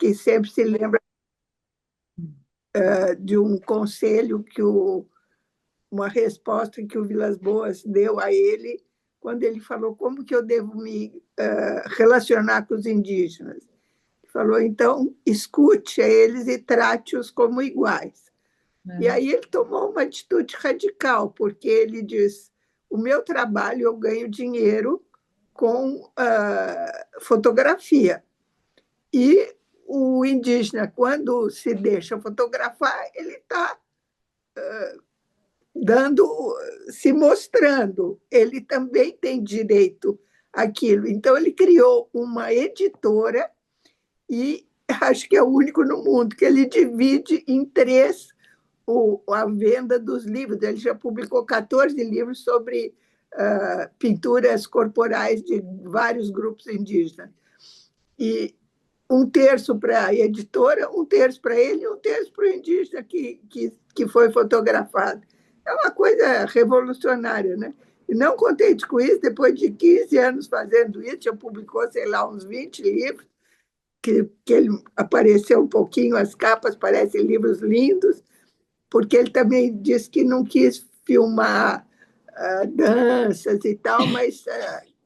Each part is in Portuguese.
que sempre se lembra de um conselho uma resposta que o Vilas Boas deu a ele quando ele falou como que eu devo me relacionar com os indígenas. Ele falou, então, escute a eles e trate-os como iguais. E É, aí ele tomou uma atitude radical, porque ele diz, o meu trabalho eu ganho dinheiro com fotografia. E o indígena, quando se deixa fotografar, ele está dando, se mostrando. Ele também tem direito àquilo. Então, ele criou uma editora e acho que é o único no mundo que ele divide em três a venda dos livros. Ele já publicou 14 livros sobre pinturas corporais de vários grupos indígenas. E um terço para a editora, um terço para ele e um terço para o indígena que foi fotografado. É uma coisa revolucionária, né? E não contente com isso, depois de 15 anos fazendo isso, já publicou, sei lá, uns 20 livros, que ele apareceu um pouquinho, as capas parecem livros lindos, porque ele também disse que não quis filmar danças e tal, mas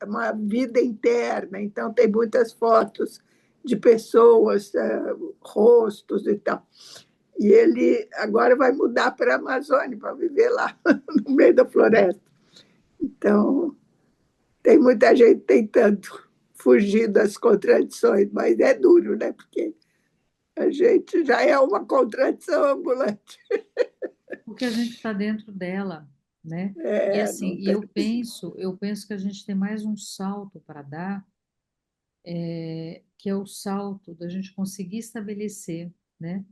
uma vida interna. Então, tem muitas fotos de pessoas, rostos e tal. E ele agora vai mudar para a Amazônia, para viver lá, no meio da floresta. Então, tem muita gente tentando fugir das contradições, mas é duro, né? Porque a gente já é uma contradição ambulante. porque a gente está dentro dela, né? E É, assim, não tem. eu penso que a gente tem mais um salto para dar, que é o salto da gente conseguir estabelecer, né?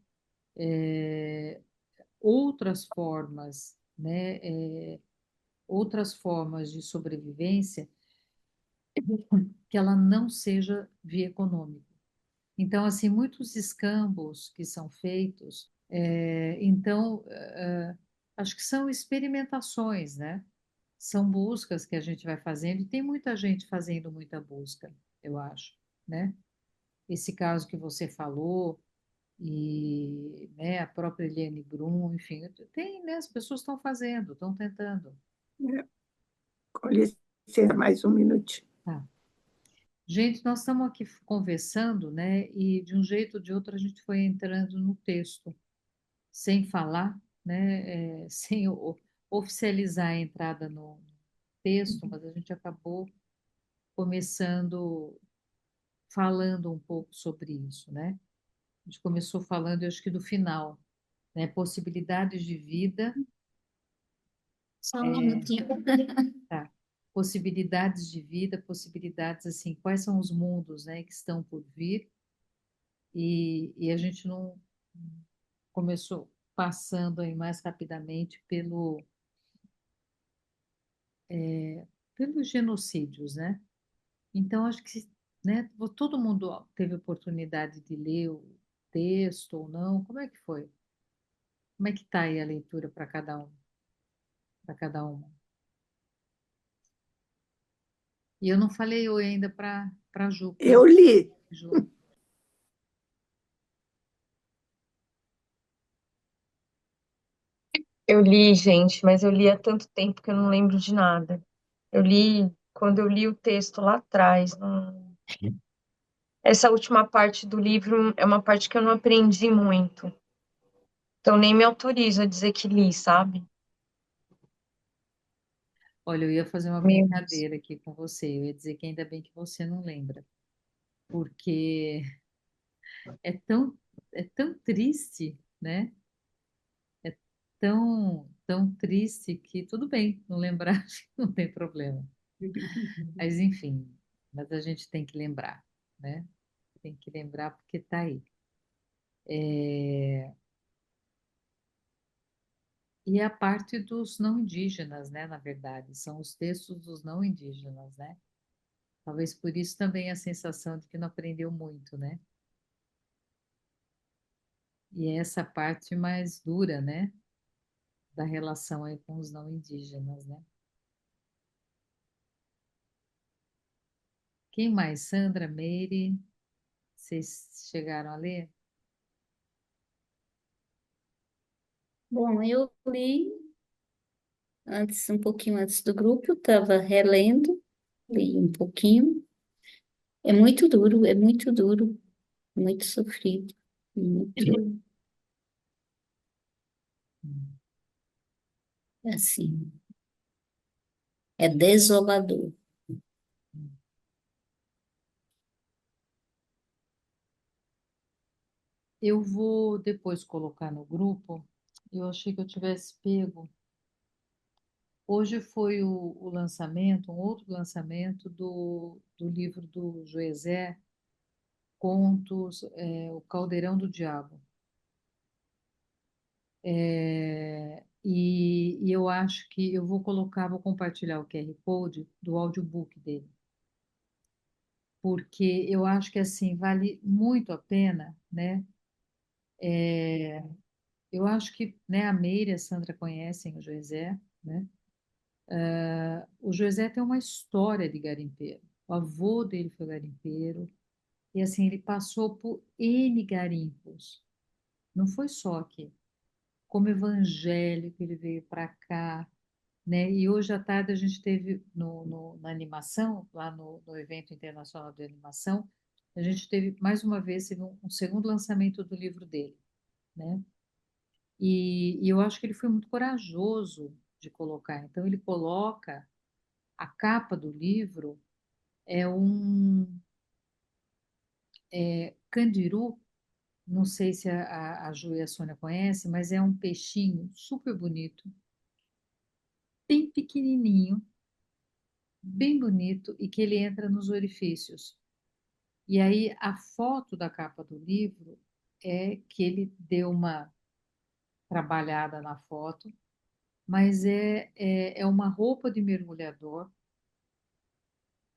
Outras formas, né? Outras formas de sobrevivência que ela não seja via econômica. Então, assim, muitos escambos que são feitos, acho que são experimentações, né? São buscas que a gente vai fazendo, e tem muita gente fazendo muita busca, eu acho, né? Esse caso que você falou, e né, a própria Eliane Brum, enfim, tem, né, as pessoas estão fazendo, estão tentando. Com licença, mais um minutinho. Tá. Gente, nós estamos aqui conversando, né? E de um jeito ou de outro a gente foi entrando no texto, sem falar, né? Sem oficializar a entrada no texto, mas a gente acabou começando falando um pouco sobre isso, né? A gente começou falando, eu acho que do final, né? Possibilidades de vida, Só um minutinho. tá? Possibilidades de vida, possibilidades assim, quais são os mundos, né, que estão por vir, e a gente não começou passando aí mais rapidamente pelos genocídios, né? Então, acho que, né, todo mundo teve oportunidade de ler o texto ou não. Como é que foi? Como é que está aí a leitura para cada um, para cada uma? E eu não falei oi ainda para Ju. Eu li. Ju. Eu li, gente, mas eu li há tanto tempo que eu não lembro de nada. Eu li quando eu li o texto lá atrás. Essa última parte do livro é uma parte que eu não aprendi muito. Então nem me autorizo a dizer que li, sabe? Olha, eu ia fazer uma Meu Deus. brincadeira aqui com você. Eu ia dizer que ainda bem que você não lembra, porque é tão, é tão triste, né? É tão triste que tudo bem, não lembrar, não tem problema. Mas enfim, mas a gente tem que lembrar, né? Tem que lembrar porque está aí. É, e é a parte dos não indígenas, né? Na verdade, são os textos dos não indígenas, né? Talvez por isso também a sensação de que não aprendeu muito, né? E é essa parte mais dura, né? Da relação aí com os não indígenas, né? Quem mais? Sandra, Meire, Vocês chegaram a ler? Bom, eu li antes, um pouquinho antes do grupo, estava relendo, li um pouquinho. É muito duro, muito sofrido, muito, assim, é desolador. Eu vou depois colocar no grupo. Eu achei que eu tivesse pego. Hoje foi o lançamento, um outro lançamento do livro do Joesé, Contos, O Caldeirão do Diabo. E eu acho que eu vou compartilhar o QR Code do audiobook dele, porque eu acho que assim vale muito a pena, né? Eu acho que, né, a Meire e a Sandra conhecem o Joesé, né? O Joesé tem uma história de garimpeiro. O avô dele foi garimpeiro e assim ele passou por N garimpos. Não foi só aqui. Como evangélico ele veio para cá, né? E hoje à tarde a gente teve na animação, lá no evento internacional de animação, a gente teve mais uma vez teve um segundo lançamento do livro dele, né? E eu acho que ele foi muito corajoso de colocar. Então ele coloca a capa do livro é um candiru, não sei se a Ju e a Sônia conhecem, mas é um peixinho super bonito, bem pequenininho, bem bonito e que ele entra nos orifícios. E aí a foto da capa do livro é que ele deu uma trabalhada na foto, mas é uma roupa de mergulhador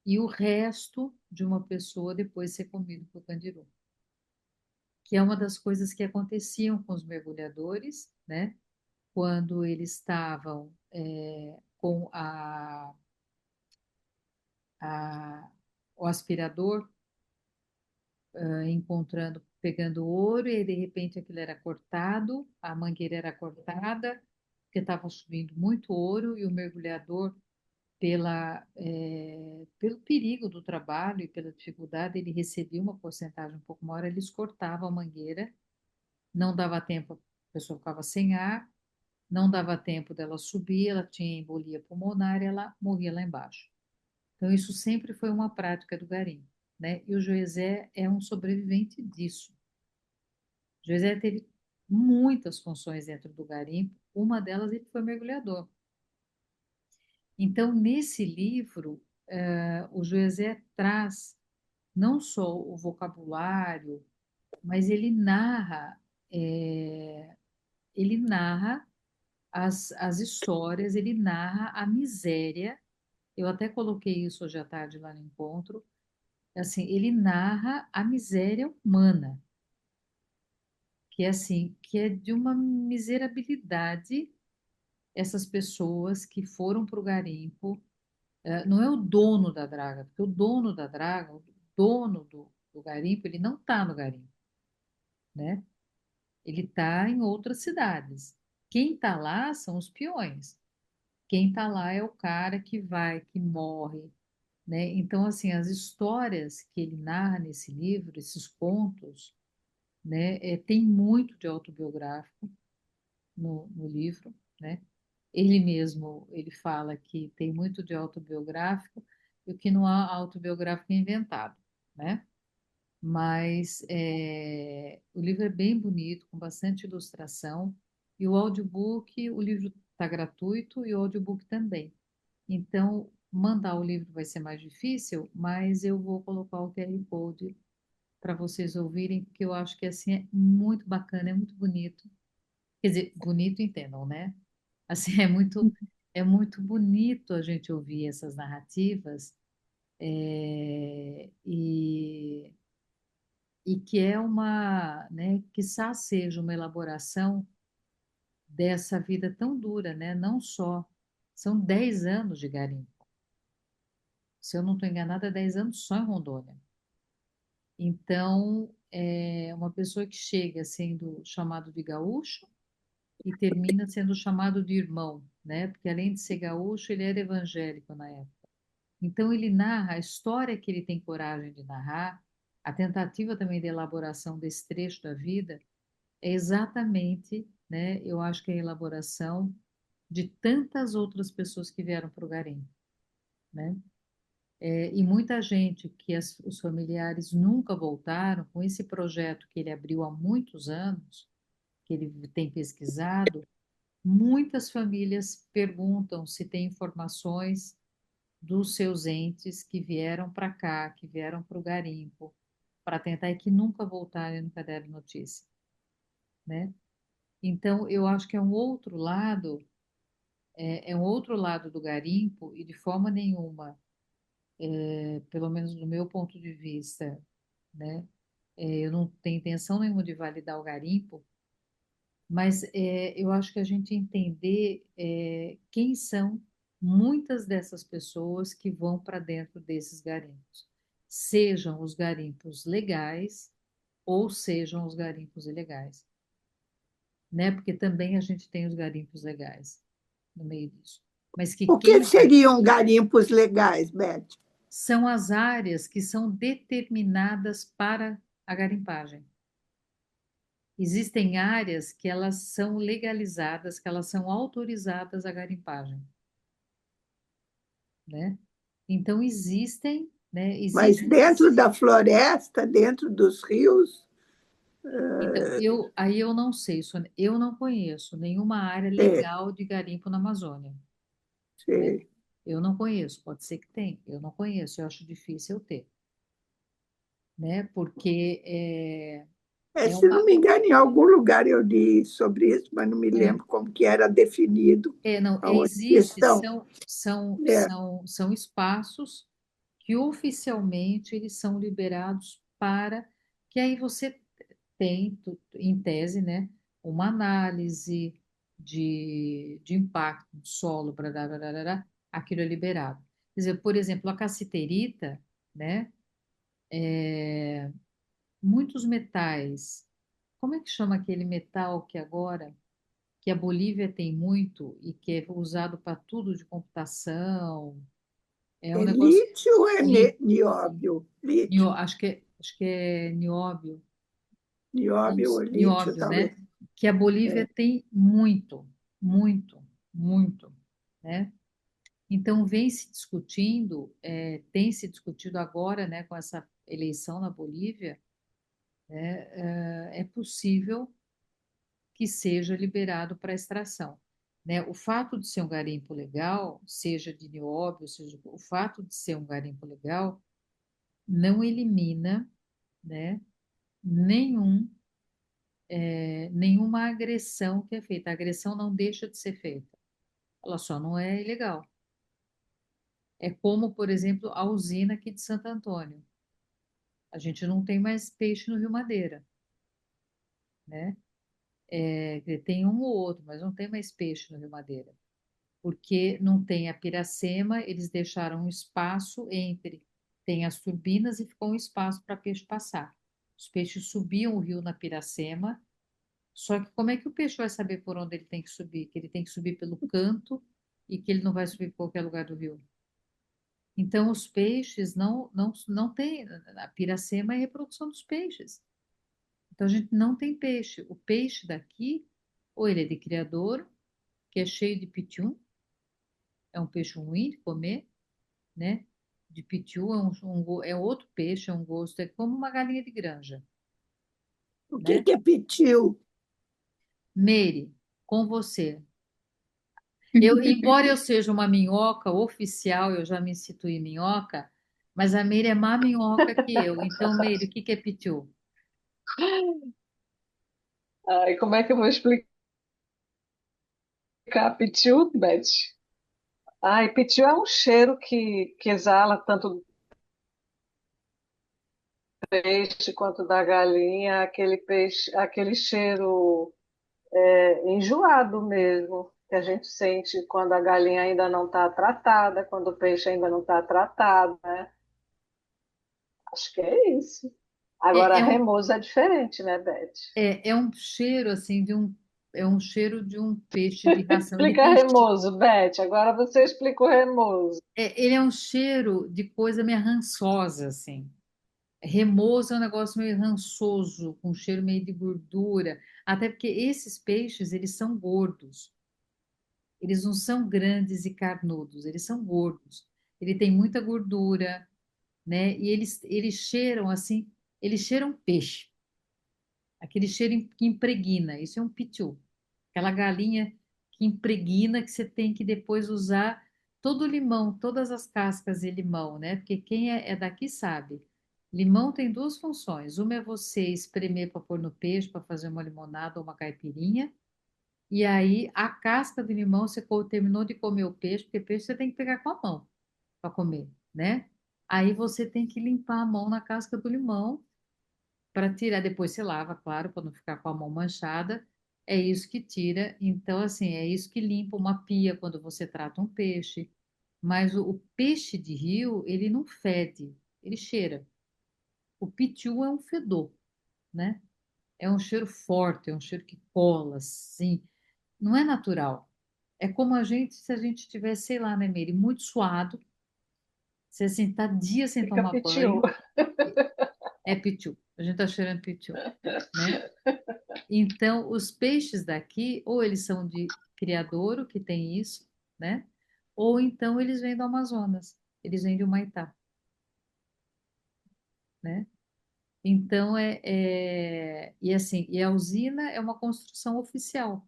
e o resto de uma pessoa depois ser comido por candiru, que é uma das coisas que aconteciam com os mergulhadores, né? Quando eles estavam com o aspirador, encontrando, pegando ouro, e de repente aquilo era cortado, a mangueira era cortada, porque estava subindo muito ouro, e o mergulhador, pelo perigo do trabalho e pela dificuldade, ele recebia uma porcentagem um pouco maior, eles cortavam a mangueira, não dava tempo, a pessoa ficava sem ar, não dava tempo dela subir, ela tinha embolia pulmonar e ela morria lá embaixo. Então, isso sempre foi uma prática do garimpo, né? E o Joesé é um sobrevivente disso. O Joesé teve muitas funções dentro do garimpo, uma delas ele foi mergulhador. Então, nesse livro, o Joesé traz não só o vocabulário, mas ele narra as histórias, ele narra a miséria. Eu até coloquei isso hoje à tarde lá no encontro. Assim, ele narra a miséria humana, que é assim, que é de uma miserabilidade essas pessoas que foram para o garimpo. Não é o dono da draga, porque o dono da draga, o dono do garimpo, ele não está no garimpo, né? Ele está em outras cidades. Quem está lá são os peões. Quem está lá é o cara que vai, que morre, né? Então, assim, as histórias que ele narra nesse livro, esses contos, né, tem muito de autobiográfico no livro, né? Ele mesmo, ele fala que tem muito de autobiográfico e o que não há autobiográfico é inventado, né? Mas o livro é bem bonito, com bastante ilustração, e o audiobook, o livro está gratuito e o audiobook também. Então, mandar o livro vai ser mais difícil, mas eu vou colocar o QR Code para vocês ouvirem, porque eu acho que assim é muito bacana, é muito bonito. Quer dizer, bonito entendam, né? Assim, é muito bonito a gente ouvir essas narrativas, e que é uma, né, quiçá seja uma elaboração dessa vida tão dura, né? Não só, são 10 anos de garimpo. Se eu não estou enganada, é 10 anos só em Rondônia. Então, é uma pessoa que chega sendo chamado de gaúcho e termina sendo chamado de irmão, né? Porque além de ser gaúcho, ele era evangélico na época. Então, ele narra a história que ele tem coragem de narrar, a tentativa também de elaboração desse trecho da vida, é exatamente, né? Eu acho que é a elaboração de tantas outras pessoas que vieram para o garimpo, né? E muita gente que os familiares nunca voltaram, com esse projeto que ele abriu há muitos anos, que ele tem pesquisado, muitas famílias perguntam se tem informações dos seus entes que vieram para cá, que vieram para o garimpo, para tentar e que nunca voltaram e nunca deram notícia, né? Então, eu acho que é um outro lado do garimpo e de forma nenhuma, pelo menos do meu ponto de vista, né? Eu não tenho intenção nenhuma de validar o garimpo, mas eu acho que a gente entender quem são muitas dessas pessoas que vão para dentro desses garimpos, sejam os garimpos legais ou sejam os garimpos ilegais, né? Porque também a gente tem os garimpos legais no meio disso. Mas que O que quem seriam garimpos legais, Beth? são as áreas que são determinadas para a garimpagem. Existem áreas que elas são legalizadas, que elas são autorizadas à garimpagem, né? Então existem, né? Mas Existem. dentro da floresta, dentro dos rios, Então aí eu não sei, Sônia, eu não conheço nenhuma área é, legal de garimpo na Amazônia, né? é, Eu não conheço, pode ser que tenha, eu não conheço, eu acho difícil eu ter, né? Porque é se não uma me engano, em algum lugar eu li sobre isso, mas não me é, lembro como que era definido não, aonde existe, estão. É, são espaços que oficialmente eles são liberados para que aí você tem, em tese, né, uma análise de impacto do solo, aquilo é liberado. Quer dizer, por exemplo, a cassiterita, né, muitos metais, como é que chama aquele metal que agora, que a Bolívia tem muito e que é usado para tudo de computação, é um negócio lítio ou é lítio, nióbio? Lítio, acho que é nióbio, nióbio ou lítio, nióbio, talvez. né? Que a Bolívia tem muito, muito, muito, né? Então vem se discutindo, tem se discutido agora, né, com essa eleição na Bolívia, é possível que seja liberado para extração, né? O fato de ser um garimpo legal, seja de nióbio, seja o fato de ser um garimpo legal, não elimina, né, nenhum nenhuma agressão que é feita. A agressão não deixa de ser feita. Ela só não é ilegal. É como, por exemplo, a usina aqui de Santo Antônio. A gente não tem mais peixe no Rio Madeira, né? Tem um ou outro, mas não tem mais peixe no Rio Madeira. Porque não tem a piracema, eles deixaram um espaço entre, tem as turbinas e ficou um espaço para peixe passar. Os peixes subiam o rio na piracema. Só que como é que o peixe vai saber por onde ele tem que subir? Que ele tem que subir pelo canto e que ele não vai subir por qualquer lugar do rio. Então, os peixes não têm. A piracema é a reprodução dos peixes. Então, a gente não tem peixe. O peixe daqui, ou ele é de criador, que é cheio de pitiu, é um peixe ruim de comer, né? De pitiu é outro peixe, é um gosto, é como uma galinha de granja, O né? que é pitiu? Meire, com você. Embora eu seja uma minhoca oficial, eu já me instituí minhoca, mas a Meire é mais minhoca que eu. Então, Meire, o que que é pitiu? Ai, como é que eu vou explicar pitiu, Beth? Ai, pitiu é um cheiro que exala tanto do peixe quanto da galinha, aquele peixe, aquele cheiro enjoado mesmo, que a gente sente quando a galinha ainda não está tratada, quando o peixe ainda não está tratado, né? Acho que é isso. Agora, É, remoso é diferente, né, Beth? é um cheiro assim é um cheiro de um peixe de ração. Explica remoso, Beth. Agora você explica o remoso. Ele é um cheiro de coisa meio rançosa, assim. Remoso é um negócio meio rançoso, com cheiro meio de gordura. Até porque esses peixes, eles são gordos. Eles não são grandes e carnudos, eles são gordos. Ele tem muita gordura, né? E eles cheiram assim, eles cheiram peixe. Aquele cheiro que impregna. Isso é um pitiu. Aquela galinha que impregna que você tem que depois usar todo o limão, todas as cascas de limão, né? Porque quem é daqui sabe. Limão tem duas funções. Uma é você espremer para pôr no peixe, para fazer uma limonada ou uma caipirinha. E aí, a casca do limão, você terminou de comer o peixe, porque peixe você tem que pegar com a mão para comer, né? Aí você tem que limpar a mão na casca do limão para tirar. Depois você lava, claro, para não ficar com a mão manchada. É isso que tira. Então, assim, é isso que limpa uma pia quando você trata um peixe. Mas o peixe de rio, ele não fede, ele cheira. O pitiu é um fedor, né? É um cheiro forte, é um cheiro que cola, assim. Não é natural. É como a gente, se a gente tivesse, sei lá, né, Meire, muito suado, você assim, tá dias sem Fica tomar pitiu. banho, é pitiu. A gente tá cheirando pitiu, né? Então, os peixes daqui, ou eles são de criadouro, que tem isso, né? Ou então eles vêm do Amazonas, eles vêm de Humaitá, né? Então, e assim, e a usina é uma construção oficial,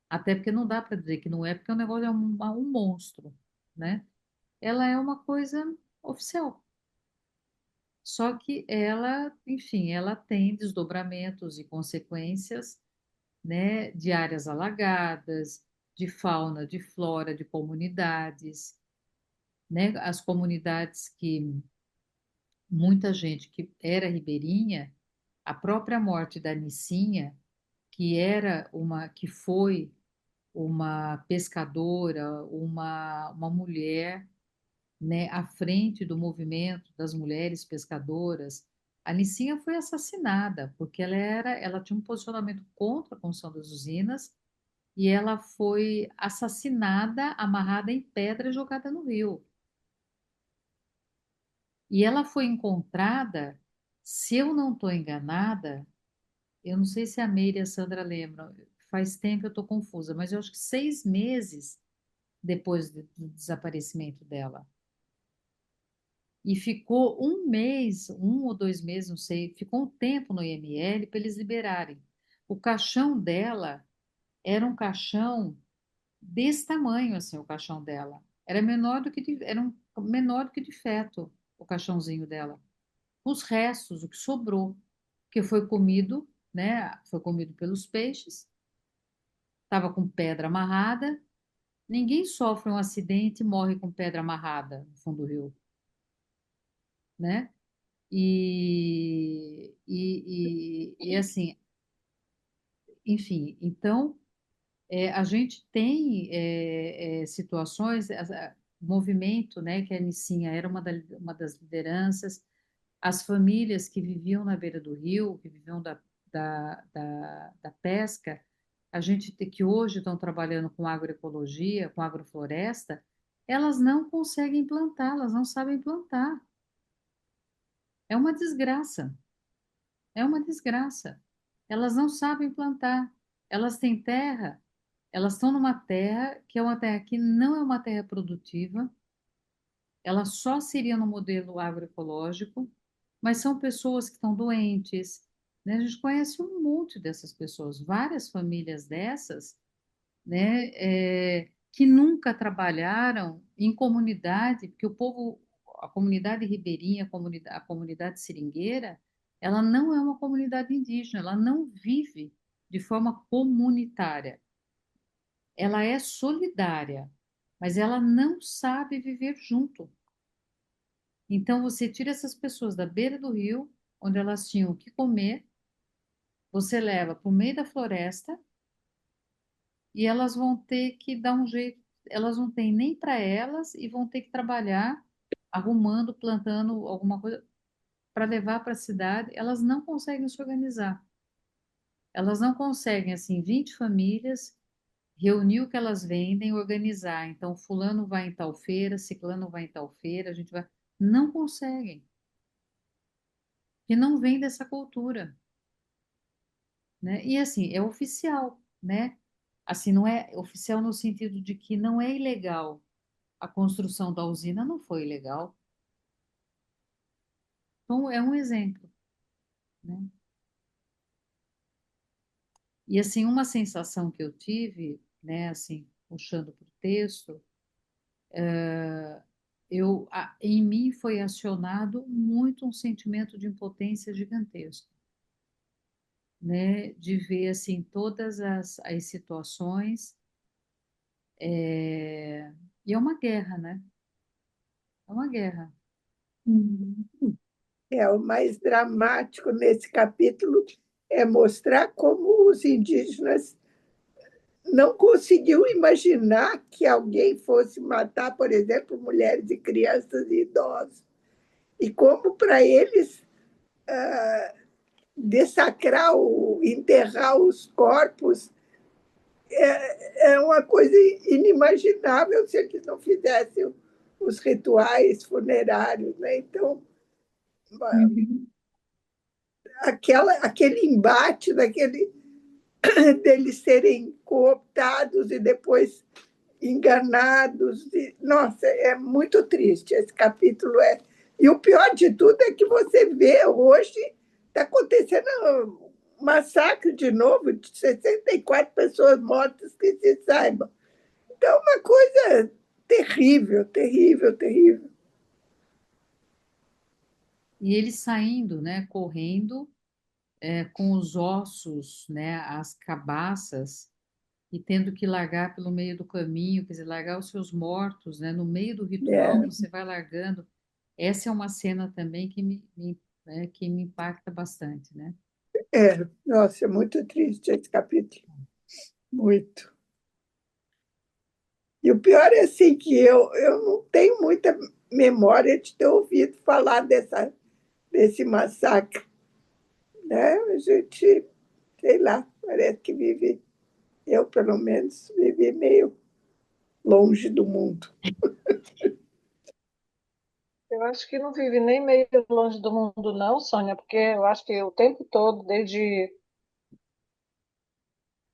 até porque não dá para dizer que não é, porque o negócio é um monstro, né? Ela é uma coisa oficial. Só que ela, enfim, ela tem desdobramentos e consequências, né, de áreas alagadas, de fauna, de flora, de comunidades, né? As comunidades que muita gente que era ribeirinha, a própria morte da Nicinha, que foi uma pescadora, uma mulher, né, à frente do movimento das mulheres pescadoras. A Nicinha foi assassinada porque ela tinha um posicionamento contra a construção das usinas e ela foi assassinada, amarrada em pedra e jogada no rio. E ela foi encontrada, se eu não estou enganada, eu não sei se a Meire e a Sandra lembram, faz tempo eu estou confusa, mas eu acho que 6 meses depois do desaparecimento dela. E ficou um mês, 1 ou 2 meses, não sei, ficou um tempo no IML para eles liberarem. O caixão dela era um caixão desse tamanho, assim, o caixão dela. Menor do que de feto, o caixãozinho dela. Os restos, o que sobrou, que foi comido, né? Foi comido pelos peixes, estava com pedra amarrada. Ninguém sofre um acidente e morre com pedra amarrada no fundo do rio, né? E assim, enfim, então a gente tem situações, movimento, né, que a Nicinha era uma das lideranças, as famílias que viviam na beira do rio, que viviam da pesca, a gente que hoje estão trabalhando com agroecologia, com agrofloresta, elas não conseguem plantar, elas não sabem plantar. É uma desgraça. É uma desgraça. Elas não sabem plantar. Elas têm terra, elas estão numa terra que é uma terra que não é uma terra produtiva, ela só seria no modelo agroecológico, mas são pessoas que estão doentes, né? A gente conhece um monte dessas pessoas, várias famílias dessas, né, que nunca trabalharam em comunidade, porque a comunidade ribeirinha, a comunidade seringueira, ela não é uma comunidade indígena, ela não vive de forma comunitária. Ela é solidária, mas ela não sabe viver junto. Então você tira essas pessoas da beira do rio, onde elas tinham o que comer, você leva para o meio da floresta e elas vão ter que dar um jeito, elas não têm nem para elas e vão ter que trabalhar arrumando, plantando alguma coisa. para levar para a cidade, elas não conseguem se organizar. Elas não conseguem, assim, 20 famílias, reunir o que elas vendem, organizar. Então, fulano vai em tal feira, ciclano vai em tal feira, a gente vai. Não conseguem, que não vem dessa cultura, né? E assim, é oficial, né? Assim, não é oficial no sentido de que não é ilegal. A construção da usina não foi ilegal. Então, é um exemplo, né? E assim, uma sensação que eu tive, né, assim, puxando para o texto, em mim foi acionado muito um sentimento de impotência gigantesco, né, de ver assim todas as situações, e é uma guerra, né? É uma guerra. O mais dramático nesse capítulo é mostrar como os indígenas não conseguiam imaginar que alguém fosse matar, por exemplo, mulheres e crianças e idosos. E como para eles dessacrar, enterrar os corpos é uma coisa inimaginável se eles não fizessem os rituais funerários, né? Então, aquele embate deles serem cooptados e depois enganados. Nossa, é muito triste esse capítulo. E o pior de tudo é que você vê hoje, está acontecendo um massacre de novo, de 64 pessoas mortas que se saibam. Então, é uma coisa terrível, terrível, terrível. E eles saindo, né, correndo, com os ossos, né, as cabaças, e tendo que largar pelo meio do caminho, quer dizer, largar os seus mortos, né, no meio do ritual, É, você vai largando. Essa é uma cena também que me impacta bastante, né? nossa, é muito triste esse capítulo. Muito. E o pior é assim que eu não tenho muita memória de ter ouvido falar desse massacre, né? A gente, sei lá, parece que vive, eu pelo menos, vivi meio longe do mundo. Eu acho que não vive nem meio longe do mundo, não, Sônia, porque eu acho que o tempo todo, desde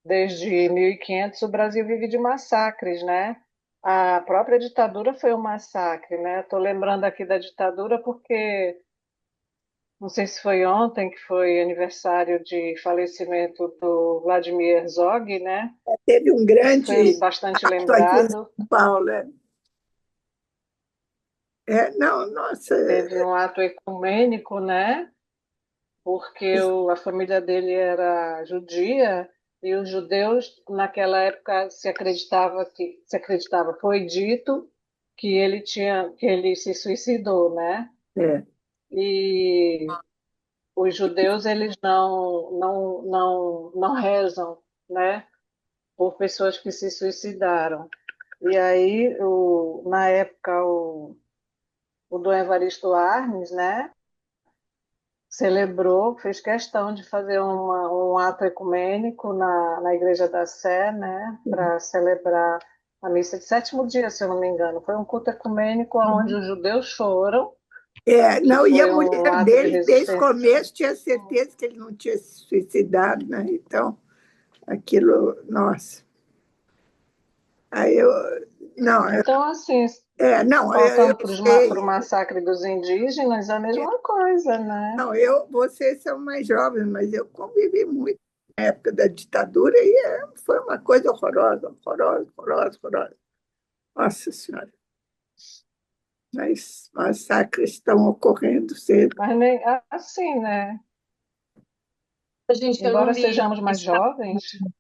1500, o Brasil vive de massacres, né? A própria ditadura foi um massacre, né? Estou lembrando aqui da ditadura porque não sei se foi ontem que foi aniversário de falecimento do Vladimir Herzog, né? Teve um Foi grande bastante ato aqui em lembrado. São Paulo. Não, nossa, Teve um ato ecumênico, né? Porque a família dele era judia e os judeus naquela época se acreditava, foi dito que ele se suicidou, né? é, E os judeus eles não rezam, né? Por pessoas que se suicidaram. E aí na época o Dom Evaristo Arnes, né? Celebrou, fez questão de fazer um ato ecumênico na Igreja da Sé, né, para celebrar a missa de sétimo dia, se eu não me engano. Foi um culto ecumênico onde os judeus foram, que não, e a foi um mulher ato de dele, desde o resistência. começo, tinha certeza que ele não tinha se suicidado, né? Então, aquilo, nossa. Aí eu, não, Então, assim, não, faltando eu sei. para o massacre dos indígenas, é a mesma coisa, né? Não, vocês são mais jovens, mas eu convivi muito na época da ditadura e foi uma coisa horrorosa, horrorosa, horrorosa, horrorosa. Nossa Senhora, mas massacres estão ocorrendo sempre. Mas nem assim, né? Gente, eu não Embora li sejamos mais esse jovens, capítulo.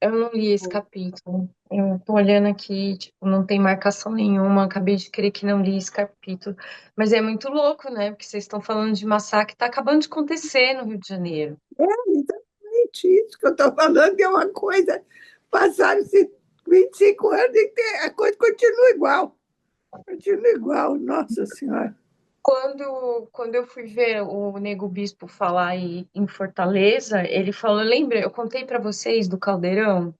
Eu não li esse capítulo. Eu tô olhando aqui, tipo, não tem marcação nenhuma. Acabei de crer que não li esse capítulo. Mas é muito louco, né? Porque vocês estão falando de massacre, tá acabando de acontecer no Rio de Janeiro. Exatamente isso que eu estou falando, é uma coisa. Passaram-se 25 anos e a coisa continua igual. Continua igual, Nossa Senhora. Quando eu fui ver o Nego Bispo falar aí em Fortaleza, ele falou, lembra, eu contei para vocês do Caldeirão,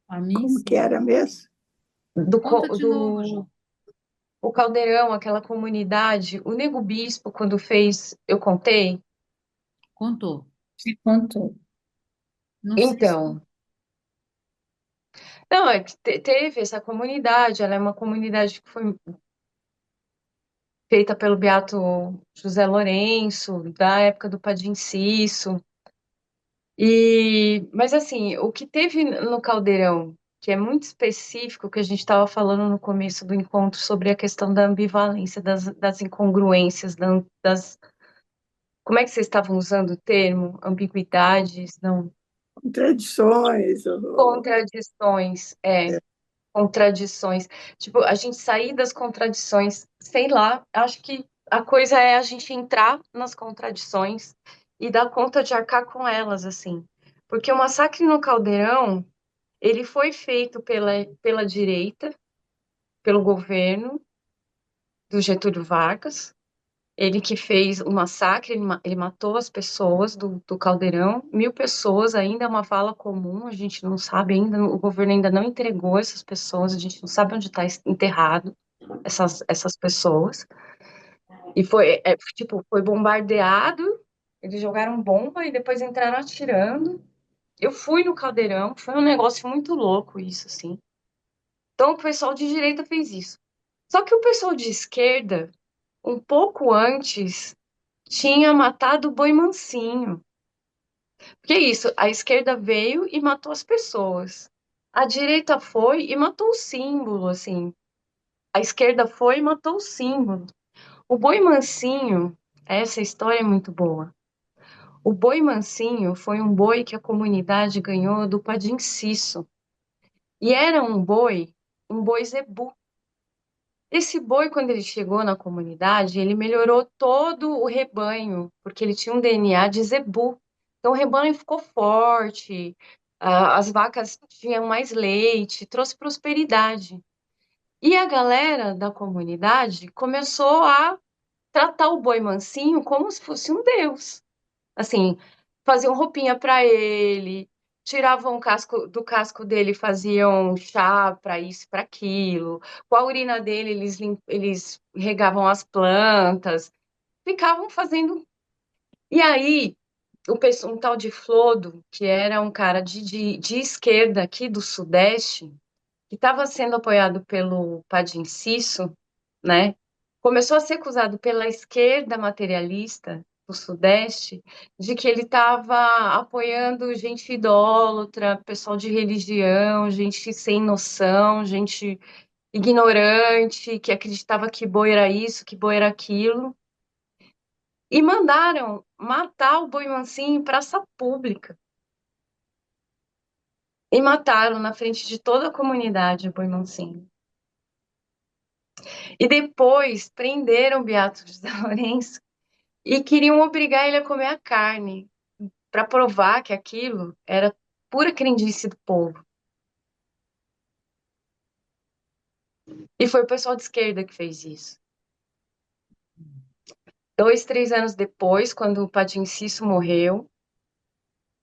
A mim, Como que sim. era mesmo? do, Conta co- de novo, do Ju. o Caldeirão, aquela comunidade, o Nego Bispo, quando fez, eu contei? Contou. Você contou. Não sei se Então, não, é que teve essa comunidade, ela é uma comunidade que foi feita pelo Beato José Lourenço, da época do Padre Cisso. Mas assim, o que teve no Caldeirão, que é muito específico, que a gente estava falando no começo do encontro sobre a questão da ambivalência, das incongruências, como é que vocês estavam usando o termo? Ambiguidades, não, Contradições. contradições, contradições. Tipo, a gente sair das contradições, sei lá, acho que a coisa é a gente entrar nas contradições e dar conta de arcar com elas, assim. Porque o massacre no Caldeirão, ele foi feito pela direita, pelo governo do Getúlio Vargas. Ele que fez o massacre, ele matou as pessoas do Caldeirão, 1.000 pessoas, ainda é uma vala comum, a gente não sabe ainda, o governo ainda não entregou essas pessoas, a gente não sabe onde está enterrado essas pessoas. E foi bombardeado, eles jogaram bomba e depois entraram atirando. Eu fui no Caldeirão, foi um negócio muito louco isso, assim. Então o pessoal de direita fez isso. Só que o pessoal de esquerda, um pouco antes, tinha matado o Boi Mansinho. Porque é isso, a esquerda veio e matou as pessoas. A direita foi e matou o símbolo, assim. A esquerda foi e matou o símbolo. O Boi Mansinho, essa história é muito boa. O Boi Mansinho foi um boi que a comunidade ganhou do Padim Cisso. E era um boi zebu. Esse boi, quando ele chegou na comunidade, ele melhorou todo o rebanho, porque ele tinha um DNA de zebu. Então o rebanho ficou forte, as vacas tinham mais leite, trouxe prosperidade. E a galera da comunidade começou a tratar o boi mansinho como se fosse um deus. Assim, faziam roupinha para ele, tiravam o casco do casco dele, faziam chá para isso, para aquilo. Com a urina dele, eles regavam as plantas, ficavam fazendo. E aí, um tal de Flodo, que era um cara de esquerda aqui do Sudeste, que estava sendo apoiado pelo Padre Cisso, né? Começou a ser acusado pela esquerda materialista do Sudeste de que ele estava apoiando gente idólatra, pessoal de religião, gente sem noção, gente ignorante, que acreditava que boi era isso, que boi era aquilo. E mandaram matar o Boi Mansinho em praça pública. E mataram na frente de toda a comunidade o Boi Mansinho. E depois prenderam o Beato de São Lourenço e queriam obrigar ele a comer a carne, para provar que aquilo era pura crendice do povo. E foi o pessoal de esquerda que fez isso. 2, 3 anos depois, quando o Padre Cisso morreu,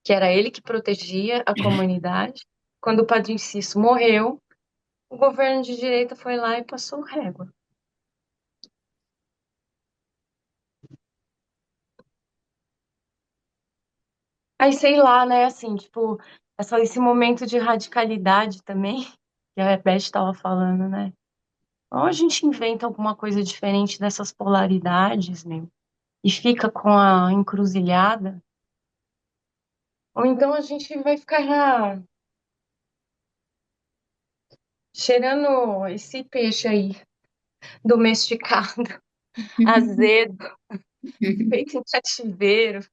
que era ele que protegia a comunidade, quando o Padre Cisso morreu, o governo de direita foi lá e passou régua. Aí, sei lá, né, assim, tipo, esse momento de radicalidade também, que a Beth estava falando, né? Ou a gente inventa alguma coisa diferente dessas polaridades, meu, e fica com a encruzilhada, ou então a gente vai ficar cheirando esse peixe aí, domesticado, azedo, feito em cativeiro,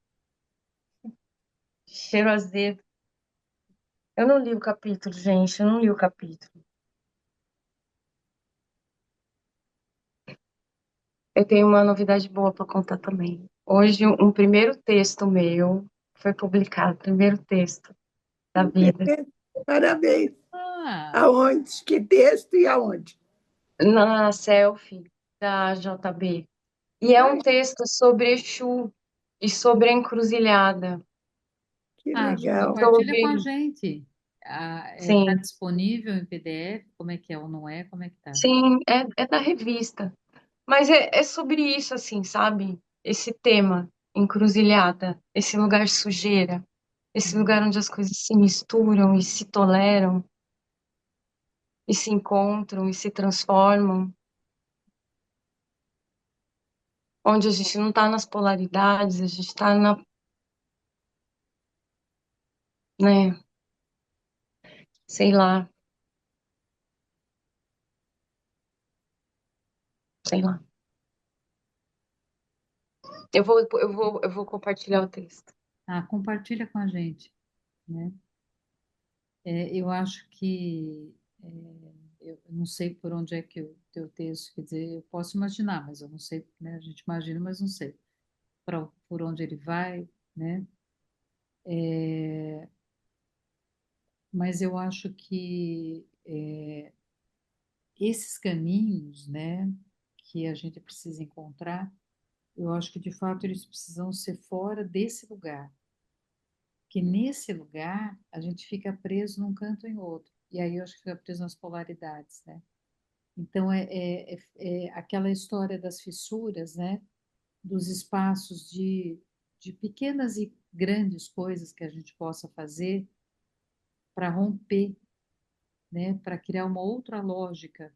cheiro azedo. Eu não li o capítulo, gente, eu não li o capítulo. Eu tenho uma novidade boa para contar também. Hoje, um primeiro texto meu foi publicado, primeiro texto da vida, Parabéns. Ah, Aonde? Que texto e aonde? na Selfie. da JB. E é um Ai, texto sobre Exu e sobre a encruzilhada. que Ah, legal. compartilha com a Sobre, gente. Ah, tá sim, disponível em PDF? Como é que é ou não é? Como é que tá? sim, é da revista. Mas é sobre isso, assim, sabe? Esse tema, encruzilhada, esse lugar sujeira, esse lugar Hum. onde as coisas se misturam e se toleram, e se encontram e se transformam, onde a gente não está nas polaridades, a gente está né, sei lá, sei lá. Eu vou compartilhar o texto. Ah, compartilha com a gente, né? Eu acho que eu não sei por onde é que o teu texto, quer dizer, eu posso imaginar, mas eu não sei, né? A gente imagina, mas não sei por onde ele vai, né? É, mas eu acho que esses caminhos, né, que a gente precisa encontrar, eu acho que de fato eles precisam ser fora desse lugar, que nesse lugar a gente fica preso num canto ou em outro, e aí eu acho que fica preso nas polaridades, né? Então é aquela história das fissuras, né? Dos espaços de pequenas e grandes coisas que a gente possa fazer para romper, né? Para criar uma outra lógica,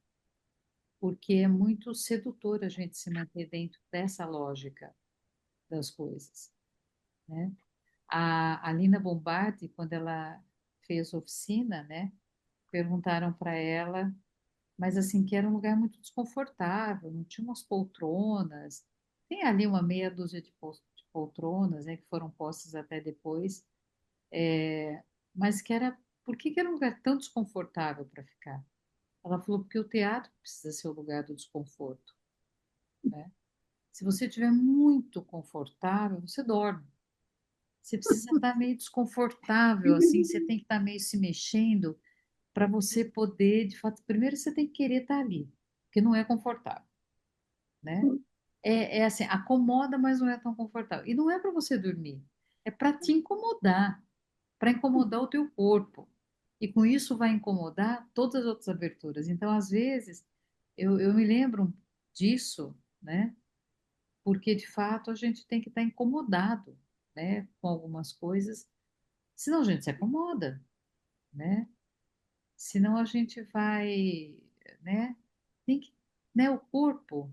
porque é muito sedutor a gente se manter dentro dessa lógica das coisas, né? A Lina Bombardi, quando ela fez oficina, né? Perguntaram para ela, mas assim, que era um lugar muito desconfortável, não tinha umas poltronas, tem ali uma meia dúzia de poltronas, né, que foram postas até depois, mas que era, por que que era um lugar tão desconfortável para ficar? Ela falou, porque o teatro precisa ser o lugar do desconforto, né? Se você estiver muito confortável, você dorme. Você precisa estar meio desconfortável, assim, você tem que estar meio se mexendo para você poder, de fato, primeiro você tem que querer estar ali, porque não é confortável, né? É assim, acomoda, mas não é tão confortável. E não é para você dormir, é para te incomodar, para incomodar o teu corpo. E com isso vai incomodar todas as outras aberturas. Então, às vezes, eu me lembro disso, né? Porque de fato a gente tem que estar incomodado, né, com algumas coisas, senão a gente se acomoda, né? Senão a gente vai, né? Tem que, né? O corpo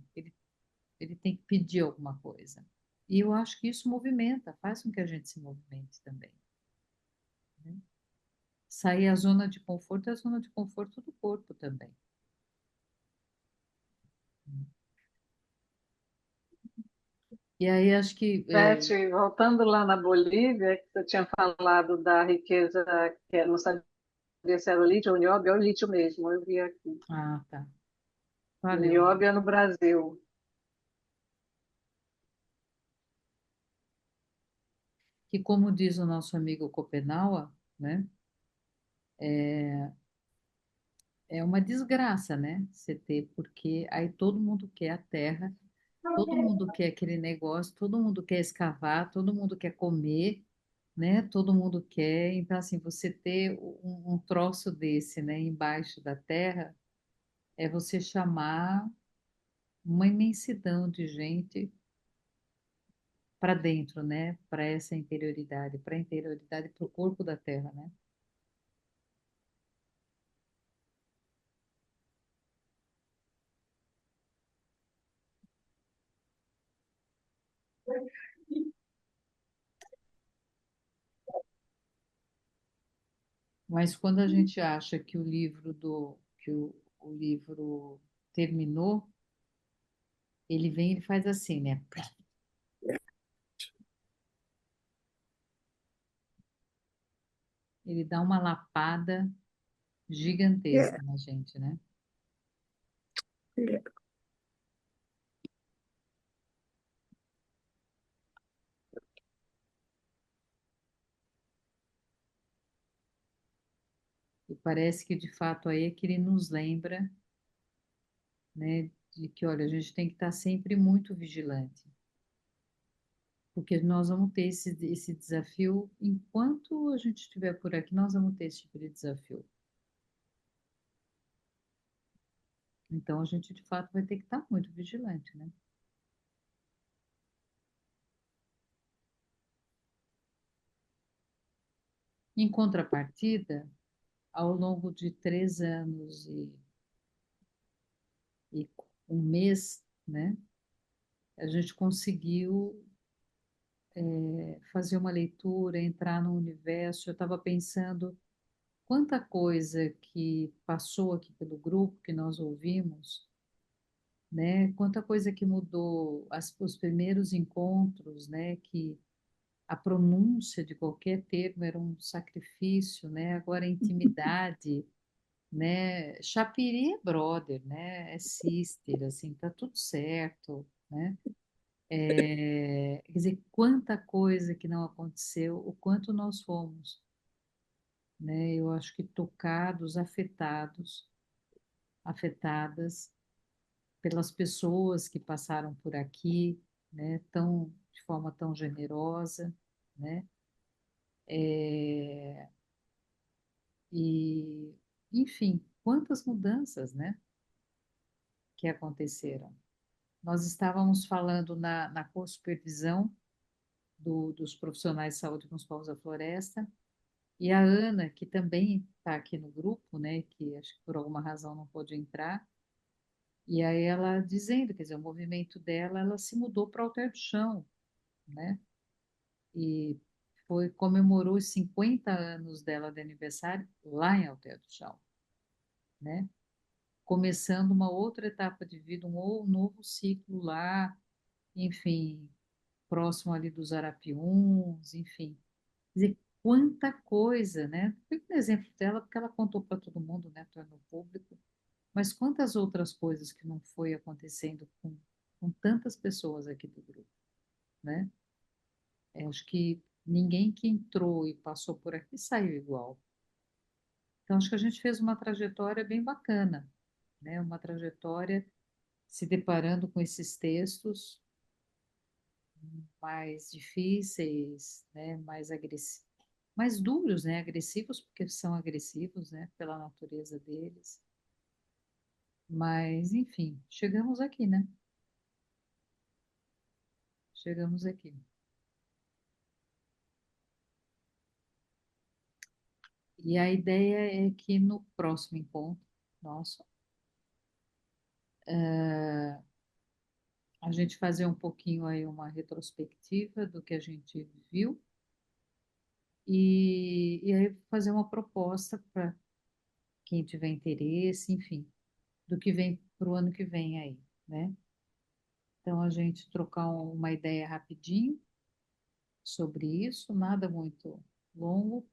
ele tem que pedir alguma coisa. E eu acho que isso movimenta, faz com que a gente se movimente também, né? Sair a zona de conforto é a zona de conforto do corpo também. E aí acho que Beth, voltando lá na Bolívia, que você tinha falado da riqueza, que não sabia se era o lítio ou o nióbio, é o lítio mesmo, eu vi aqui. ah, tá. O Valeu. nióbio é no Brasil. Que como diz o nosso amigo Copenau, né? É uma desgraça, né? Você ter, porque aí todo mundo quer a terra, todo mundo quer aquele negócio, todo mundo quer escavar, todo mundo quer comer, né? Todo mundo quer. Então, assim, você ter um troço desse, né, embaixo da terra, é você chamar uma imensidão de gente para dentro, né? Para essa interioridade, para a interioridade, para o corpo da terra, né? Mas quando a gente acha que o livro terminou, ele vem e ele faz assim, né? Ele dá uma lapada É, gigantesca na gente, né? é, E parece que de fato aí é que ele nos lembra, né, de que, olha, a gente tem que estar sempre muito vigilante, porque nós vamos ter esse desafio, enquanto a gente estiver por aqui, nós vamos ter esse tipo de desafio. Então, a gente, de fato, vai ter que estar muito vigilante, né? Em contrapartida, ao longo de 3 anos e um mês, né, a gente conseguiu fazer uma leitura, entrar no universo. Eu estava pensando quanta coisa que passou aqui pelo grupo, que nós ouvimos, né? Quanta coisa que mudou, os primeiros encontros, né? Que a pronúncia de qualquer termo era um sacrifício, né? Agora a intimidade, né? Chapiri é brother, né? É sister, assim, tá tudo certo, né? Quer dizer, quanta coisa que não aconteceu, o quanto nós fomos, né? Eu acho que tocados, afetadas pelas pessoas que passaram por aqui, né? De forma tão generosa, né? É, e, enfim, quantas mudanças, né? Que aconteceram. Nós estávamos falando na co-supervisão dos profissionais de saúde com os povos da floresta. E a Ana, que também está aqui no grupo, né, que acho que por alguma razão não pôde entrar, e aí ela dizendo, quer dizer, o movimento dela, ela se mudou para Alter do Chão, né, e comemorou os 50 anos dela de aniversário lá em Alter do Chão, né, começando uma outra etapa de vida, novo ciclo lá, enfim, próximo ali dos Arapiuns, enfim. Quer dizer, quanta coisa, né? Foi um exemplo dela, porque ela contou para todo mundo, né? Tornou público. Mas quantas outras coisas que não foi acontecendo com tantas pessoas aqui do grupo, né? Acho que ninguém que entrou e passou por aqui saiu igual. Então, acho que a gente fez uma trajetória bem bacana, né? Uma trajetória se deparando com esses textos mais difíceis, né? Mais agressivos, mais duros, né? Agressivos, porque são agressivos, né? Pela natureza deles. Mas, enfim, chegamos aqui, né? Chegamos aqui. E a ideia é que no próximo encontro nosso, a gente fazer um pouquinho aí uma retrospectiva do que a gente viu e aí fazer uma proposta para quem tiver interesse, enfim, do que vem para o ano que vem aí, né? Então, a gente trocar uma ideia rapidinho sobre isso, nada muito longo.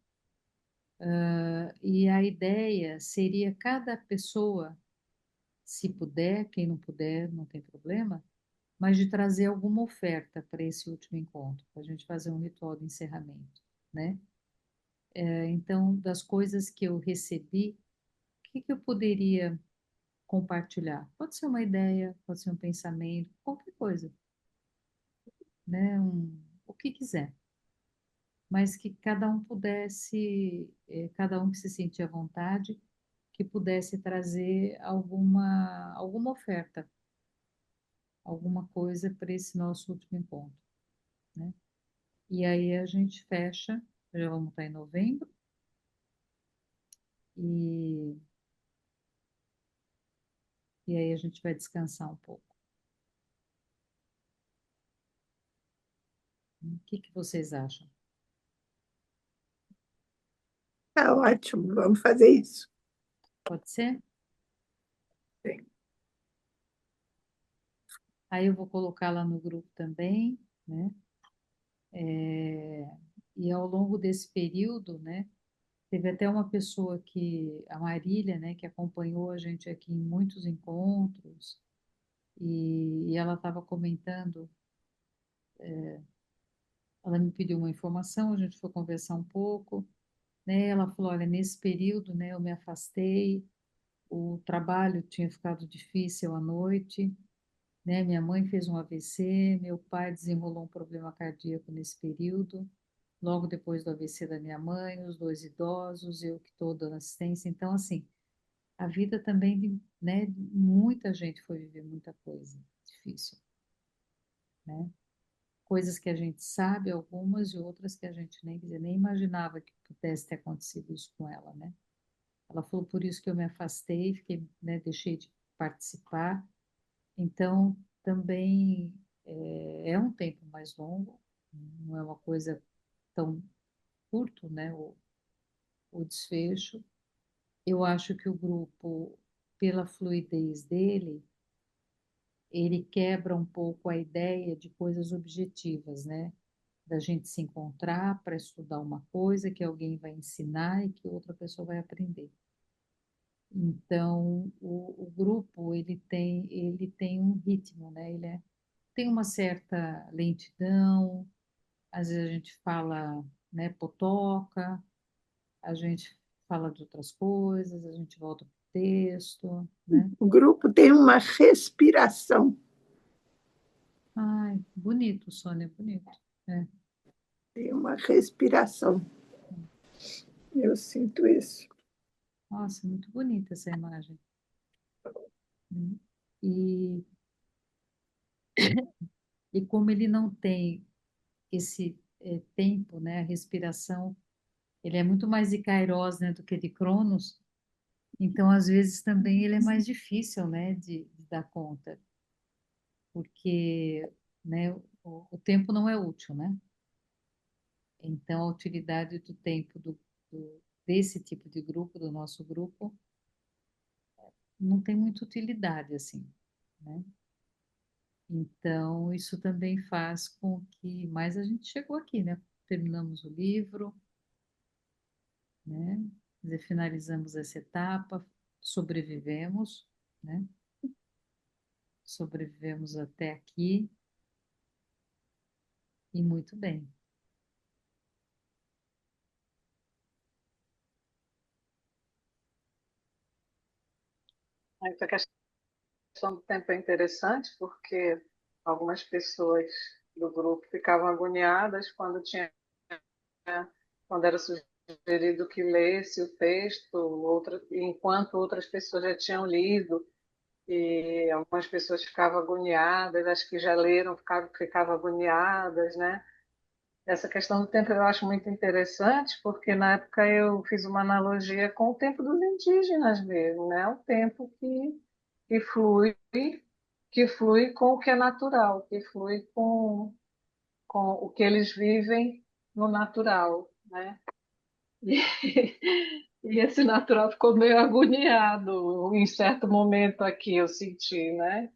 E a ideia seria cada pessoa, se puder, quem não puder, não tem problema, mas de trazer alguma oferta para esse último encontro, para a gente fazer um ritual de encerramento, né? Então, das coisas que eu recebi, o que que eu poderia compartilhar? Pode ser uma ideia, pode ser um pensamento, qualquer coisa, né? O que quiser, mas que cada um pudesse, cada um que se sentia à vontade, que pudesse trazer alguma oferta, alguma coisa para esse nosso último encontro, né? E aí a gente fecha, já vamos estar em novembro, e, e aí a gente vai descansar um pouco. O que que vocês acham? Tá ótimo, vamos fazer isso. Pode ser? Sim. Aí eu vou colocar lá no grupo também, né? É, e ao longo desse período, né? Teve até uma pessoa a Marília, né, que acompanhou a gente aqui em muitos encontros, e ela estava comentando, ela me pediu uma informação, a gente foi conversar um pouco, né, ela falou, olha, nesse período, né, eu me afastei, o trabalho tinha ficado difícil à noite, né? Minha mãe fez um AVC, meu pai desenrolou um problema cardíaco nesse período, logo depois do AVC da minha mãe, os dois idosos, eu que estou dando assistência. Então, assim, a vida também, né? Muita gente foi viver muita coisa difícil, né? Coisas que a gente sabe, algumas, e outras que a gente nem imaginava que pudesse ter acontecido isso com ela, né? Ela falou, por isso que eu me afastei, fiquei, né, deixei de participar. Então, também é um tempo mais longo, não é uma coisa tão curto, né, o desfecho. Eu acho que o grupo, pela fluidez dele, ele quebra um pouco a ideia de coisas objetivas, né? Da gente se encontrar para estudar uma coisa que alguém vai ensinar e que outra pessoa vai aprender. Então, o grupo ele tem um ritmo, né? Tem uma certa lentidão. Às vezes a gente fala, né, potoca, a gente fala de outras coisas, a gente volta para o texto, né? O grupo tem uma respiração. Ai, bonito, Sônia, bonito. É. Tem uma respiração. Eu sinto isso. Nossa, muito bonita essa imagem. Né? E, e como ele não tem esse tempo, né, a respiração, ele é muito mais de Kairos, né, do que de Cronos, então às vezes também ele é mais difícil, né, de dar conta, porque, né, o tempo não é útil, né? Então a utilidade do tempo desse tipo de grupo, do nosso grupo, não tem muita utilidade assim, né? Então, isso também faz com que mais a gente chegou aqui, né? Terminamos o livro, né? Quer dizer, finalizamos essa etapa, sobrevivemos, né? Sobrevivemos até aqui e muito bem. Essa questão do tempo é interessante porque algumas pessoas do grupo ficavam agoniadas quando era sugerido que lesse o texto, enquanto outras pessoas já tinham lido, e algumas pessoas ficavam agoniadas, as que já leram ficavam agoniadas, né? Essa questão do tempo eu acho muito interessante, porque na época eu fiz uma analogia com o tempo dos indígenas mesmo, né? O tempo que flui, que flui com o que é natural, que flui com o que eles vivem no natural, né? E, e esse natural ficou meio agoniado em certo momento aqui, eu senti, né?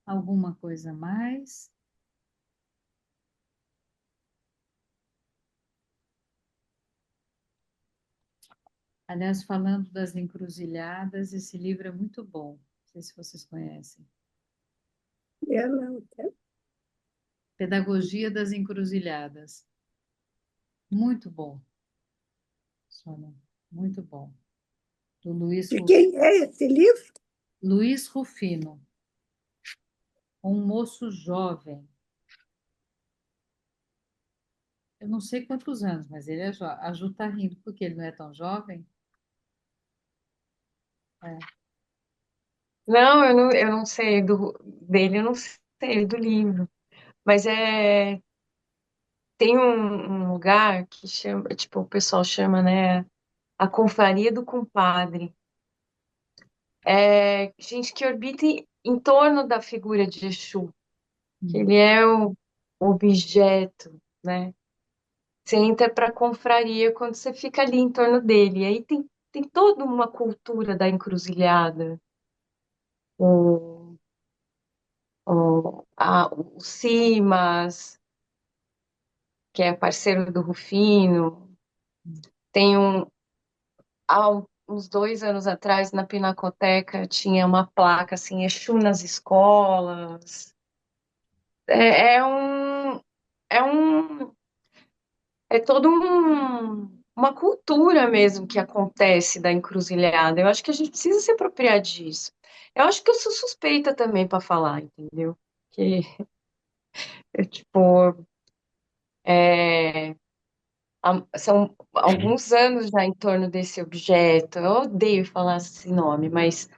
Alguma coisa a mais? Aliás, falando das encruzilhadas, esse livro é muito bom. Não sei se vocês conhecem. Ela, Pedagogia das Encruzilhadas. Muito bom, Sônia. Muito bom. Do de quem é esse livro? Luiz Rufino, um moço jovem. Eu não sei quantos anos, mas ele é jovem. A Ju está rindo porque ele não é tão jovem. É. Não, eu não sei dele, eu não sei do livro. Mas tem um lugar que chama, tipo, o pessoal chama, né, a Confraria do Compadre. É gente que orbita em torno da figura de Exu, que Hum. ele é o objeto, né? Você entra para a confraria quando você fica ali em torno dele. Aí tem toda uma cultura da encruzilhada. O, o Simas, que é parceiro do Rufino. Tem uns 2 anos atrás, na Pinacoteca, tinha uma placa assim, Exu nas escolas. É, é um, é um, é todo uma cultura mesmo que acontece da encruzilhada. Eu acho que a gente precisa se apropriar disso. Eu acho que eu sou suspeita também para falar, entendeu? Que, tipo, é, são alguns anos já em torno desse objeto. Eu odeio falar esse nome, mas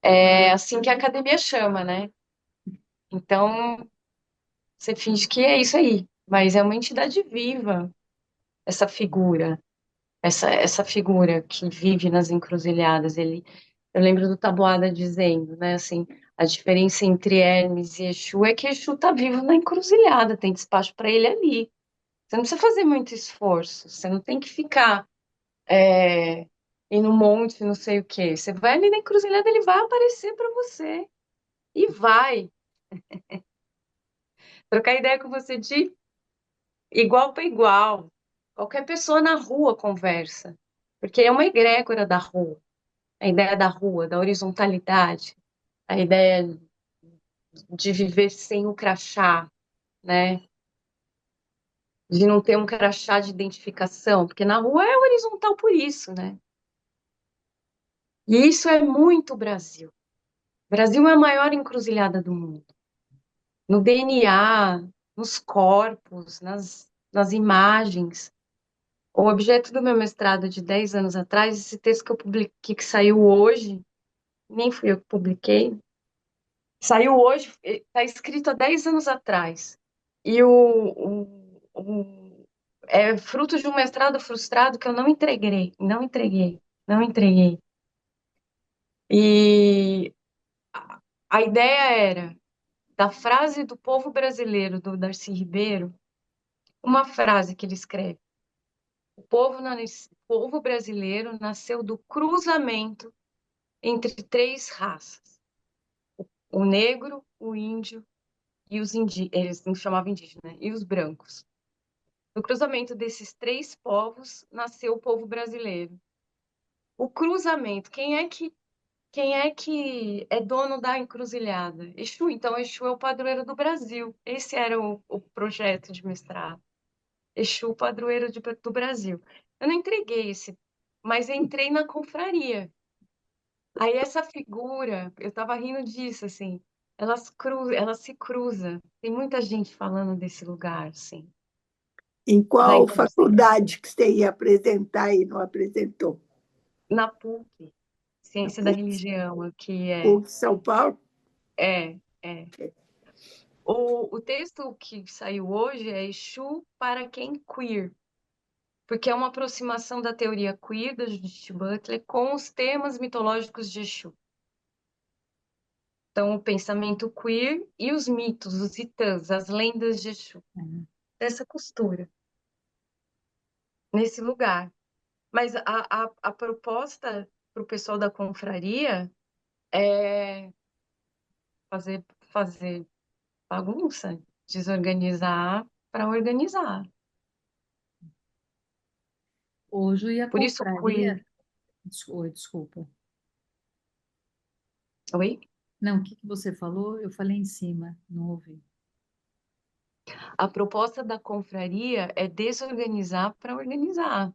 é assim que a academia chama, né? Então, você finge que é isso aí, mas é uma entidade viva, essa figura, essa figura que vive nas encruzilhadas. Eu lembro do Taboada dizendo, né, assim, a diferença entre Hermes e Exu é que Exu tá vivo na encruzilhada, tem despacho para ele ali. Você não precisa fazer muito esforço, você não tem que ficar é, ir no monte, não sei o quê. Você vai ali na encruzilhada, ele vai aparecer para você. E vai trocar ideia com você de igual para igual. Qualquer pessoa na rua conversa, porque é uma egrégora da rua. A ideia da rua, da horizontalidade, a ideia de viver sem o crachá, né? De não ter um crachá de identificação, porque na rua é horizontal por isso, né? E isso é muito Brasil. O Brasil é a maior encruzilhada do mundo. No DNA, nos corpos, nas imagens. O objeto do meu mestrado de 10 anos atrás, esse texto que eu publiquei, que saiu hoje, nem fui eu que publiquei, saiu hoje, está escrito há 10 anos atrás. E é fruto de um mestrado frustrado que eu não entreguei, não entreguei, não entreguei. E a ideia era, da frase do povo brasileiro, do Darcy Ribeiro, uma frase que ele escreve: o povo brasileiro nasceu do cruzamento entre três raças: o negro, o índio e os indígenas, eles não chamavam indígena, né? E os brancos. No cruzamento desses três povos nasceu o povo brasileiro. O cruzamento, quem é que é dono da encruzilhada? Exu, então Exu é o padroeiro do Brasil. Esse era o projeto de mestrado. Exu, padroeiro do Brasil. Eu não entreguei esse, mas entrei na confraria. Aí essa figura, eu tava rindo disso, assim, ela se cruza. Tem muita gente falando desse lugar, assim, Em da qual encruzilhada. faculdade que você ia apresentar e não apresentou? Na PUC, Na Ciência da PUC, Religião, aqui PUC São Paulo? é. O texto que saiu hoje é Exu para quem queer, porque é uma aproximação da teoria queer da Judith Butler com os temas mitológicos de Exu. Então, o pensamento queer e os mitos, os titãs, as lendas de Exu. Essa costura, nesse lugar. Mas a proposta para o pessoal da confraria é fazer bagunça, desorganizar para organizar. Hoje a Por isso, queer. confraria. Oi, desculpa. Oi? Não, o que que você falou? Eu falei em cima, não ouvi. A proposta da confraria é desorganizar para organizar.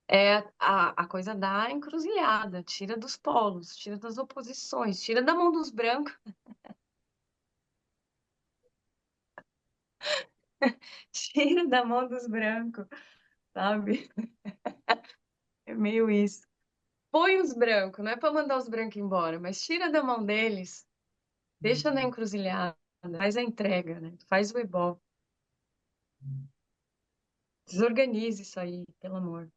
É a coisa da encruzilhada, tira dos polos, tira das oposições, tira da mão dos brancos, tira da mão dos brancos, sabe? É meio isso. Põe os brancos, não é para mandar os brancos embora, mas tira da mão deles, deixa na encruzilhada, faz a entrega, né? Faz o ebó. Desorganize isso aí, pelo amor.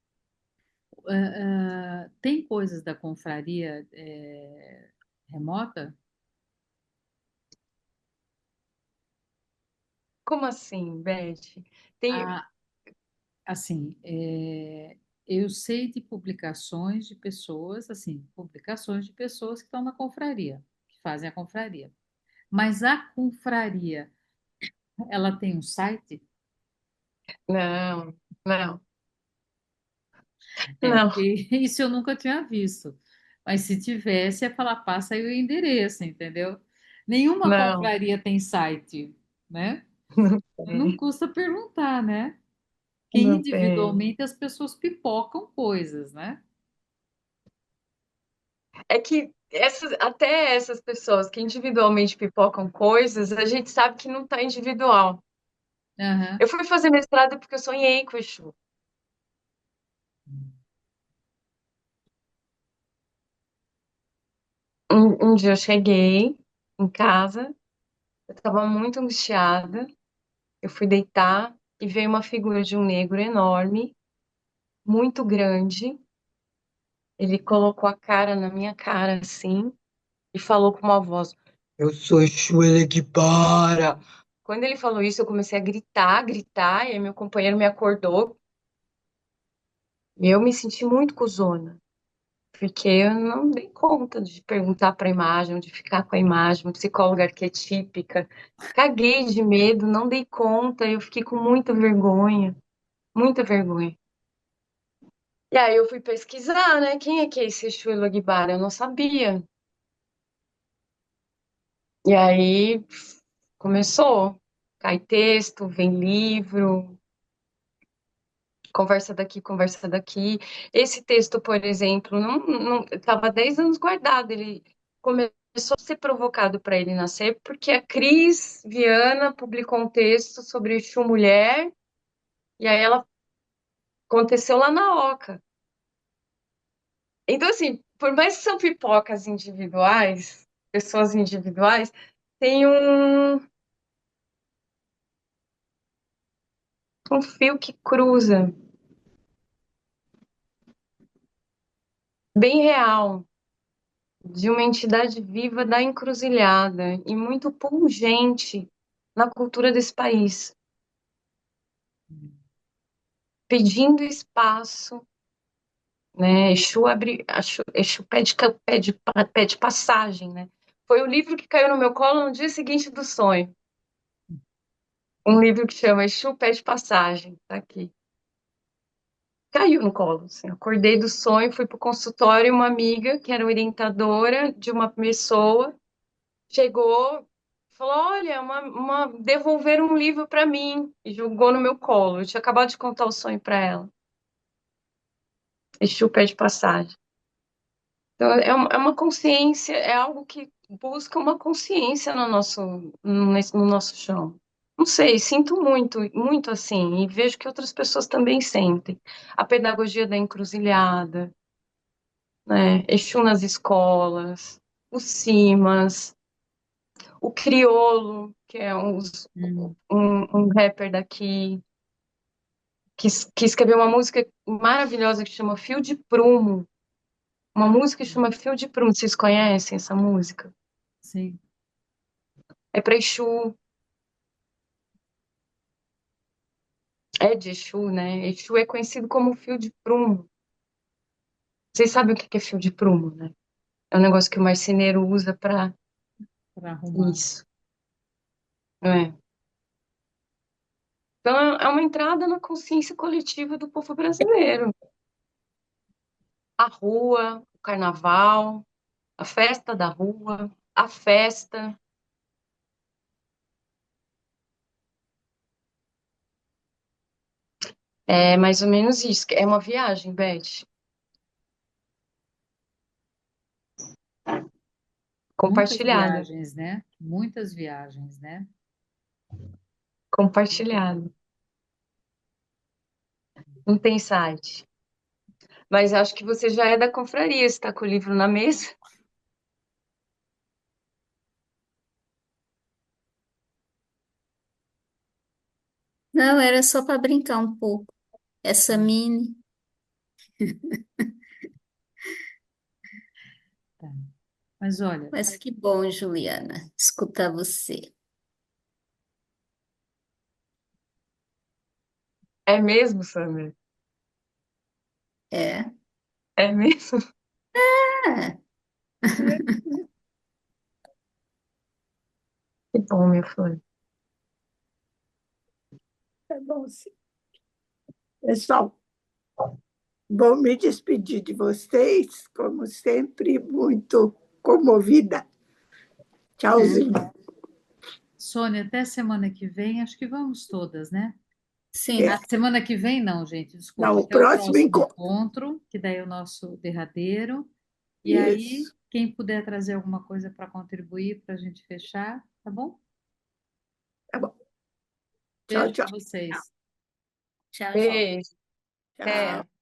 Tem coisas da confraria remota? Como assim, Beth? Tem. Ah, assim, eu sei de publicações de pessoas, assim, publicações de pessoas que estão na confraria, que fazem a confraria. Mas a confraria, ela tem um site? Não, não. Não, porque isso eu nunca tinha visto. Mas se tivesse, é falar, passa aí o endereço, entendeu? Nenhuma não, confraria tem site, né? não Não tem, custa perguntar, né? Que não tem. individualmente as pessoas pipocam coisas, né? É que até essas pessoas que individualmente pipocam coisas, a gente sabe que não tá individual. Aham. Eu fui fazer mestrado porque eu sonhei com o Exu. Um dia eu cheguei em casa, eu estava muito angustiada, eu fui deitar e veio uma figura de um negro enorme, muito grande. Ele colocou a cara na minha cara assim e falou com uma voz: Eu sou Exu Eleguibara. Quando ele falou isso, eu comecei a gritar, gritar, e aí meu companheiro me acordou. E eu me senti muito cuzona, porque eu não dei conta de perguntar para a imagem, de ficar com a imagem, uma psicóloga arquetípica. Caguei de medo, não dei conta, eu fiquei com muita vergonha, muita vergonha. E aí eu fui pesquisar, né? Quem é que é esse Exu Eleguibara? Eu não sabia. E aí começou. Cai texto, vem livro, conversa daqui, conversa daqui. Esse texto, por exemplo, não estava 10 anos guardado. Ele começou a ser provocado para ele nascer porque a Cris Viana publicou um texto sobre Exu Mulher e aí ela aconteceu lá na Oca. Então, assim, por mais que são pipocas individuais, pessoas individuais, tem um fio que cruza, bem real, de uma entidade viva da encruzilhada e muito pungente na cultura desse país, pedindo espaço, né? Exu abre, Exu pede passagem, né? Foi o livro que caiu no meu colo no dia seguinte do sonho. Um livro que chama Exu Pede Passagem, tá aqui. Caiu no colo, assim. Acordei do sonho, fui pro consultório, uma amiga, que era orientadora de uma pessoa, chegou, falou: Olha, devolver um livro para mim, e jogou no meu colo. Eu tinha acabado de contar o sonho para ela. Exu Pede Passagem. Então, é uma consciência, é algo que busca uma consciência no nosso chão. Não sei, sinto muito, muito assim, e vejo que outras pessoas também sentem. A pedagogia da encruzilhada, né? Exu nas escolas, o Simas, o Criolo, que é Hum, um rapper daqui, que escreveu uma música maravilhosa que chama Fio de Prumo. Uma música que chama Fio de Prumo. Vocês conhecem essa música? sim. É para Exu, é de Exu, né? Exu é conhecido como fio de prumo. Vocês sabem o que é fio de prumo, né? É um negócio que o marceneiro usa para Para arrumar. isso, né? Então é uma entrada na consciência coletiva do povo brasileiro. A rua, o carnaval, a festa da rua, a festa. É mais ou menos isso. É uma viagem, Beth. Muitas Compartilhada. viagens, né? Muitas viagens, né? Compartilhada. Não tem site. Mas acho que você já é da confraria, você está com o livro na mesa. Não, era só para brincar um pouco. Essa mini. Tá. Mas olha, Mas que bom, Juliana, escutar você. É mesmo, Samir? É. É mesmo? É. Que bom, minha flor. Tá bom, sim. Pessoal, Vou me despedir de vocês, como sempre, muito comovida. Tchauzinho. Sônia, até semana que vem, acho que vamos todas, né? Sim. É. Ah, semana que vem não, gente, desculpa. Não, o Até o próximo próximo encontro. encontro, que daí é o nosso derradeiro. E aí, Isso. quem puder trazer alguma coisa para contribuir para a gente fechar, tá bom? Tá bom. Beijo Tchau, para tchau. vocês. Tchau, tchau. Beijo. Tchau. Até.